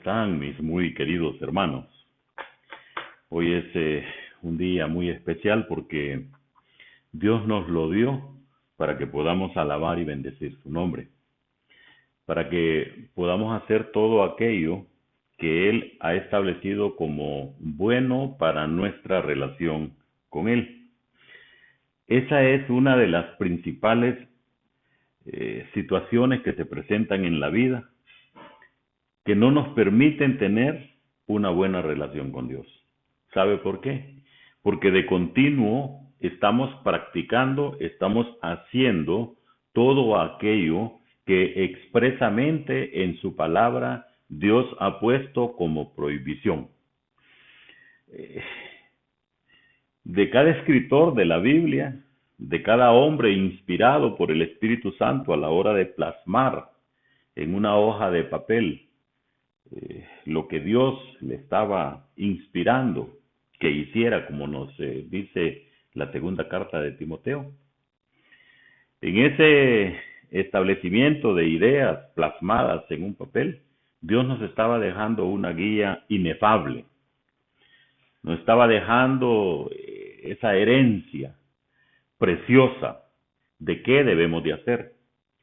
están mis muy queridos hermanos? Hoy es un día muy especial porque Dios nos lo dio para que podamos alabar y bendecir su nombre, para que podamos hacer todo aquello que Él ha establecido como bueno para nuestra relación con Él. Esa es una de las principales situaciones que se presentan en la vida que no nos permiten tener una buena relación con Dios. ¿Sabe por qué? Porque de continuo estamos practicando, estamos haciendo todo aquello que expresamente en su palabra Dios ha puesto como prohibición. De cada escritor de la Biblia, de cada hombre inspirado por el Espíritu Santo a la hora de plasmar en una hoja de papel lo que Dios le estaba inspirando que hiciera, como nos dice la segunda carta de Timoteo. En ese establecimiento de ideas plasmadas en un papel, Dios nos estaba dejando una guía inefable. Nos estaba dejando esa herencia preciosa de qué debemos de hacer,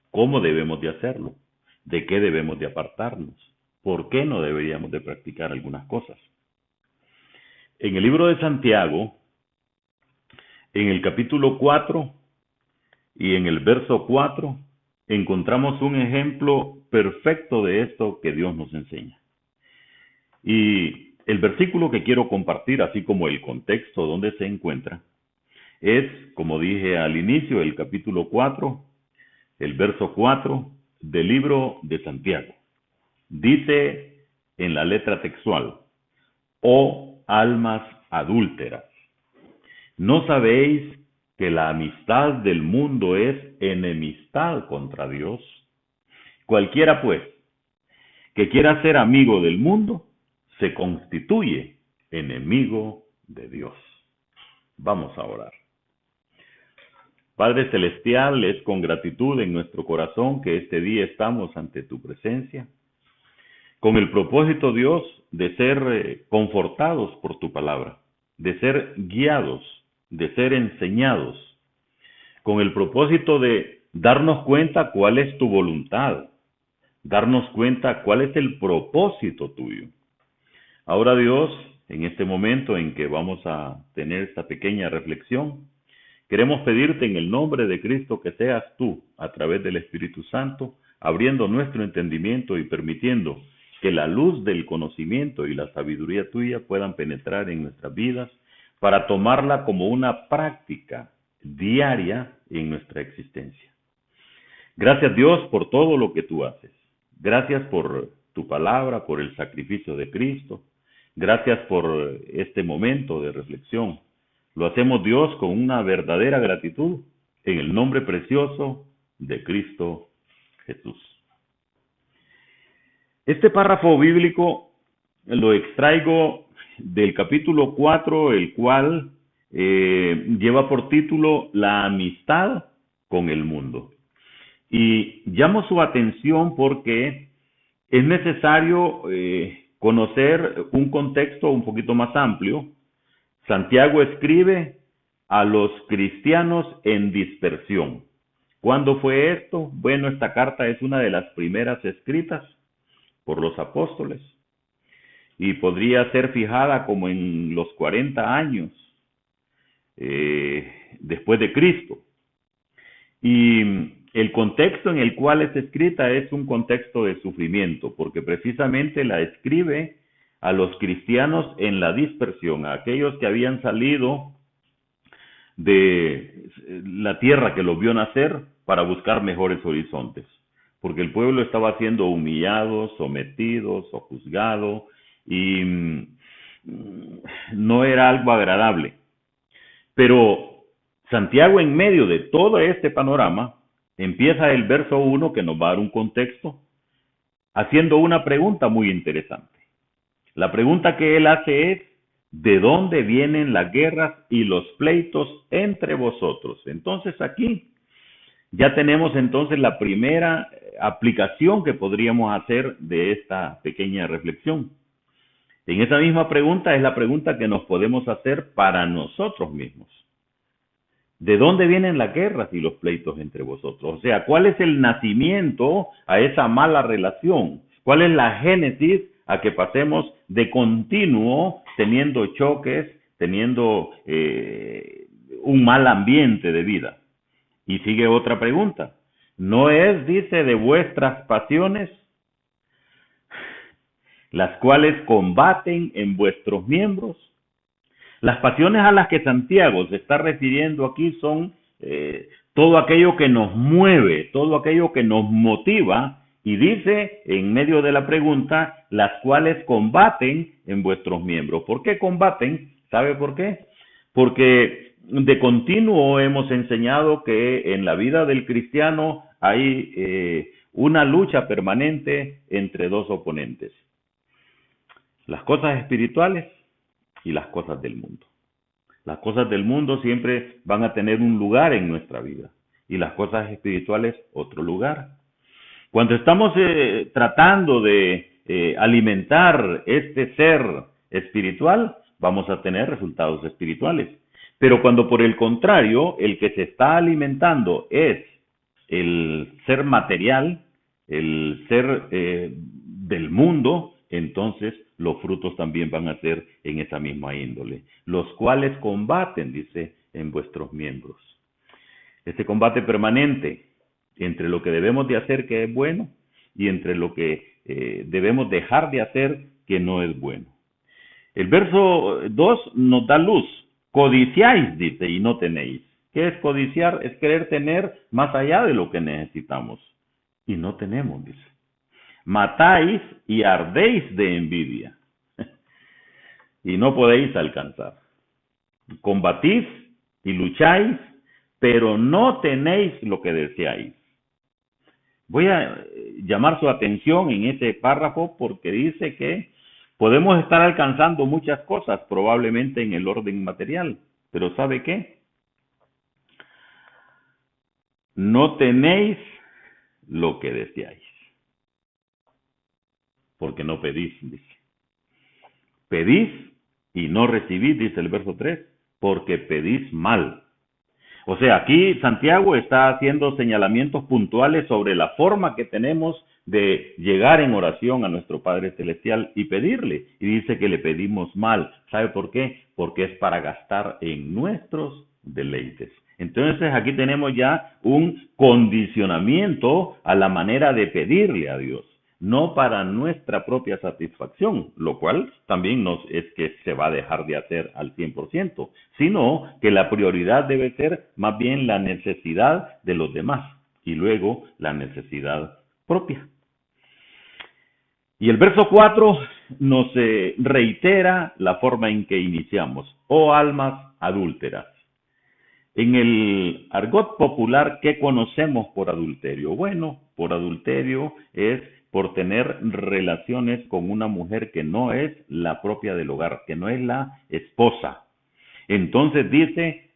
cómo debemos de hacerlo, de qué debemos de apartarnos, por qué no deberíamos de practicar algunas cosas. En el libro de Santiago, en el capítulo 4 y en el verso 4, encontramos un ejemplo perfecto de esto que Dios nos enseña. Y el versículo que quiero compartir, así como el contexto donde se encuentra, es, como dije al inicio, el capítulo 4, el verso 4 del libro de Santiago. Dice en la letra textual: oh almas adúlteras, ¿no sabéis que la amistad del mundo es enemistad contra Dios? Cualquiera, pues, que quiera ser amigo del mundo, se constituye enemigo de Dios. Vamos a orar. Padre Celestial, es con gratitud en nuestro corazón que este día estamos ante tu presencia, con el propósito, Dios, de ser confortados por tu palabra, de ser guiados, de ser enseñados, con el propósito de darnos cuenta cuál es tu voluntad, darnos cuenta cuál es el propósito tuyo. Ahora, Dios, en este momento en que vamos a tener esta pequeña reflexión, queremos pedirte en el nombre de Cristo que seas tú, a través del Espíritu Santo, abriendo nuestro entendimiento y permitiendo que la luz del conocimiento y la sabiduría tuya puedan penetrar en nuestras vidas para tomarla como una práctica diaria en nuestra existencia. Gracias, Dios, por todo lo que tú haces. Gracias por tu palabra, por el sacrificio de Cristo. Gracias por este momento de reflexión. Lo hacemos, Dios, con una verdadera gratitud en el nombre precioso de Cristo Jesús. Este párrafo bíblico lo extraigo del capítulo 4, el cual lleva por título La amistad con el mundo. Y llamo su atención porque es necesario conocer un contexto un poquito más amplio. Santiago escribe a los cristianos en dispersión. ¿Cuándo fue esto? Bueno, esta carta es una de las primeras escritas por los apóstoles y podría ser fijada como en los 40 años después de Cristo. Y el contexto en el cual es escrita es un contexto de sufrimiento, porque precisamente la escribe a los cristianos en la dispersión, a aquellos que habían salido de la tierra que los vio nacer para buscar mejores horizontes, porque el pueblo estaba siendo humillado, sometido, sojuzgado, y no era algo agradable. Pero Santiago, en medio de todo este panorama, empieza el verso 1, que nos va a dar un contexto, haciendo una pregunta muy interesante. La pregunta que él hace es: ¿de dónde vienen las guerras y los pleitos entre vosotros? Entonces aquí Ya tenemos entonces la primera aplicación que podríamos hacer de esta pequeña reflexión. En esa misma pregunta es la pregunta que nos podemos hacer para nosotros mismos. ¿De dónde vienen las guerras y los pleitos entre vosotros? O sea, ¿cuál es el nacimiento a esa mala relación? ¿Cuál es la génesis a que pasemos de continuo teniendo choques, teniendo un mal ambiente de vida? Y sigue otra pregunta. ¿No es, dice, de vuestras pasiones, las cuales combaten en vuestros miembros? Las pasiones a las que Santiago se está refiriendo aquí son todo aquello que nos mueve, todo aquello que nos motiva, y dice en medio de la pregunta, las cuales combaten en vuestros miembros. ¿Por qué combaten? ¿Sabe por qué? Porque de continuo hemos enseñado que en la vida del cristiano hay una lucha permanente entre dos oponentes: las cosas espirituales y las cosas del mundo. Las cosas del mundo siempre van a tener un lugar en nuestra vida y las cosas espirituales otro lugar. Cuando estamos tratando de alimentar este ser espiritual, vamos a tener resultados espirituales. Pero cuando por el contrario, el que se está alimentando es el ser material, el ser del mundo, entonces los frutos también van a ser en esa misma índole, los cuales combaten, dice, en vuestros miembros. Este combate permanente entre lo que debemos de hacer que es bueno y entre lo que debemos dejar de hacer que no es bueno. El verso 2 nos da luz. Codiciáis, dice, y no tenéis. ¿Qué es codiciar? Es querer tener más allá de lo que necesitamos. Y no tenemos, dice. Matáis y ardéis de envidia. Y no podéis alcanzar. Combatís y lucháis, pero no tenéis lo que deseáis. Voy a llamar su atención en ese párrafo porque dice que podemos estar alcanzando muchas cosas, probablemente en el orden material, pero ¿sabe qué? No tenéis lo que deseáis, porque no pedís, dice. Pedís y no recibís, dice el verso 3, porque pedís mal. O sea, aquí Santiago está haciendo señalamientos puntuales sobre la forma que tenemos de llegar en oración a nuestro Padre Celestial y pedirle. Y dice que le pedimos mal. ¿Sabe por qué? Porque es para gastar en nuestros deleites. Entonces aquí tenemos ya un condicionamiento a la manera de pedirle a Dios, no para nuestra propia satisfacción, lo cual también es que se va a dejar de hacer al 100%, sino que la prioridad debe ser más bien la necesidad de los demás y luego la necesidad propia. Y el verso 4 nos reitera la forma en que iniciamos. Oh almas adúlteras. En el argot popular, ¿qué conocemos por adulterio? Bueno, por adulterio es por tener relaciones con una mujer que no es la propia del hogar, que no es la esposa. Entonces dice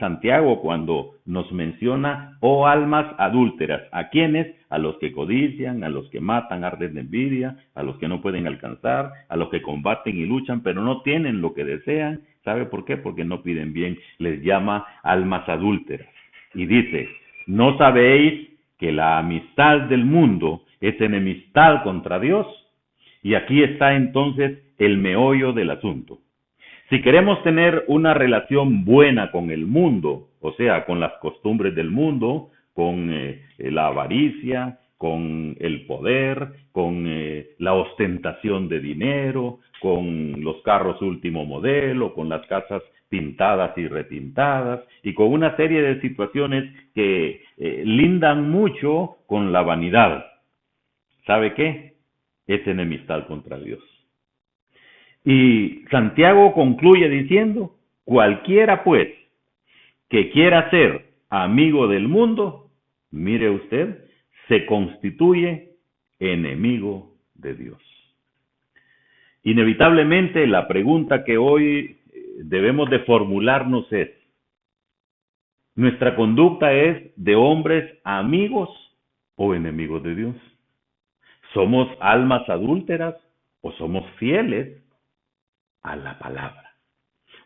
Santiago cuando nos menciona, oh almas adúlteras, ¿a quiénes? A los que codician, a los que matan, arden de envidia, a los que no pueden alcanzar, a los que combaten y luchan, pero no tienen lo que desean. ¿Sabe por qué? Porque no piden bien. Les llama almas adúlteras. Y dice, ¿no sabéis que la amistad del mundo es enemistad contra Dios? Y aquí está entonces el meollo del asunto. Si queremos tener una relación buena con el mundo, o sea, con las costumbres del mundo, con la avaricia, con el poder, con la ostentación de dinero, con los carros último modelo, con las casas pintadas y repintadas, y con una serie de situaciones que lindan mucho con la vanidad. ¿Sabe qué? Es enemistad contra Dios. Y Santiago concluye diciendo, cualquiera pues que quiera ser amigo del mundo, mire usted, se constituye enemigo de Dios. Inevitablemente la pregunta que hoy debemos de formularnos es, Nuestra conducta es de hombres amigos o enemigos de Dios. ¿Somos almas adúlteras o somos fieles a la palabra?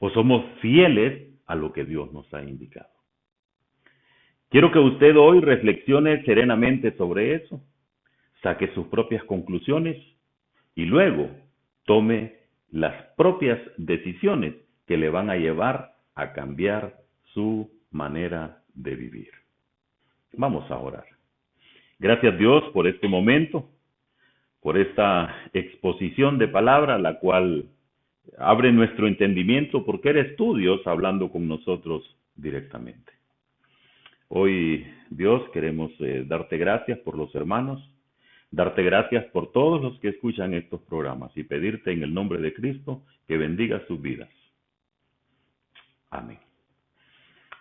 ¿O somos fieles a lo que Dios nos ha indicado? Quiero que usted hoy reflexione serenamente sobre eso, saque sus propias conclusiones y luego tome las propias decisiones que le van a llevar a cambiar su manera de vivir. Vamos a orar. Gracias Dios por este momento, por esta exposición de palabra, la cual abre nuestro entendimiento porque eres tú, Dios, hablando con nosotros directamente. Hoy, Dios, queremos darte gracias por los hermanos, darte gracias por todos los que escuchan estos programas y pedirte en el nombre de Cristo que bendiga sus vidas. Amén.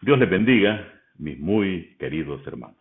Dios les bendiga, mis muy queridos hermanos.